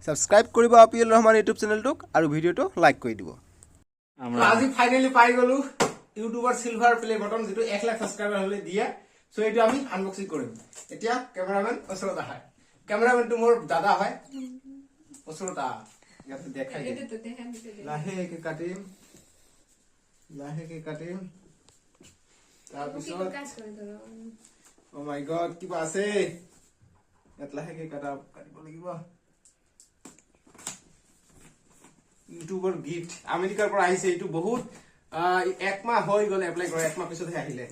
Subscribe কৰিব IPL Rahman YouTube চেনেলটোক আৰু ভিডিঅ'টো লাইক কৰি দিব। আজি ফাইনালি পাই গলো ইউটিউবৰ সিলভাৰ প্লে বটন যেটো 1 লাখ সাবস্ক্ৰাইবাৰ হলে দিয়ে। সো এইটো আমি আনবক্সিং কৰিম। এতিয়া ক্যামেৰামেন ওচৰত আহা। ক্যামেৰামেনটো মোৰ দাদা হয়। ওচৰত আহা। ইয়াতে দেখাই লাহেকে কাটিম। তাৰপিছত ও মাই গড কিবা আছে। ইয়াত লাহেকে কাটিব লাগিব। ইউটিউবৰ গিফট আমেৰিকাৰ পৰা আহিছে। এইটো বহুত এক মাহ হৈ গ'ল এপ্লাই কৰা, এক মাহ পিছতহে আহিলে।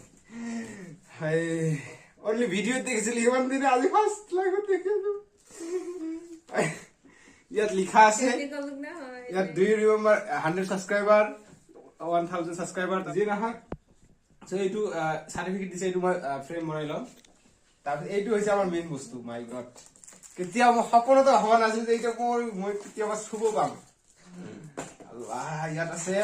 হাই অনলি ভিডিঅ'ত দেখিছিলো ইমান দিনে, আজি ফাৰ্ষ্ট লাইভত দেখিলো। ইয়াত লিখা আছে ইয়াত do you remember 100 subscriber 1000 subscriber যি নহয়। সো এইটো সাৰ্টিফিকেট দিছে। এইটো মই ফ্ৰেম বনাই লম। তাৰপিছত এইটো হৈছে আমাৰ মেইন বস্তু। মাই গড কেতিয়া মই সপোনতো হোৱা নাছিল যে এইটো মই কেতিয়াবা চুব পাম। আল্লাহ ইয়াত আছে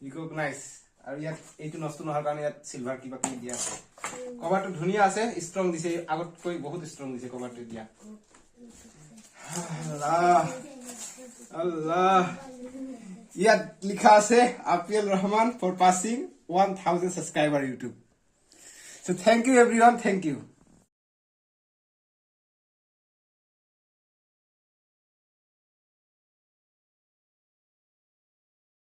ৰিকগনাইজ আৰু ইয়াত এইটো নষ্ট নোহোৱাৰ কাৰণে ইয়াত সিলভাৰ কিবা কিবি দিয়া আছে। কভাৰটো ধুনীয়া আছে, ষ্ট্ৰং দিছে, আগতকৈ বহুত ষ্ট্ৰং দিছে কভাৰটো দিয়া। আল্লাহ ইয়াত লিখা আছে আপিএল Rahman for passing 1000 subscriber YouTube. So thank you everyone, thank U.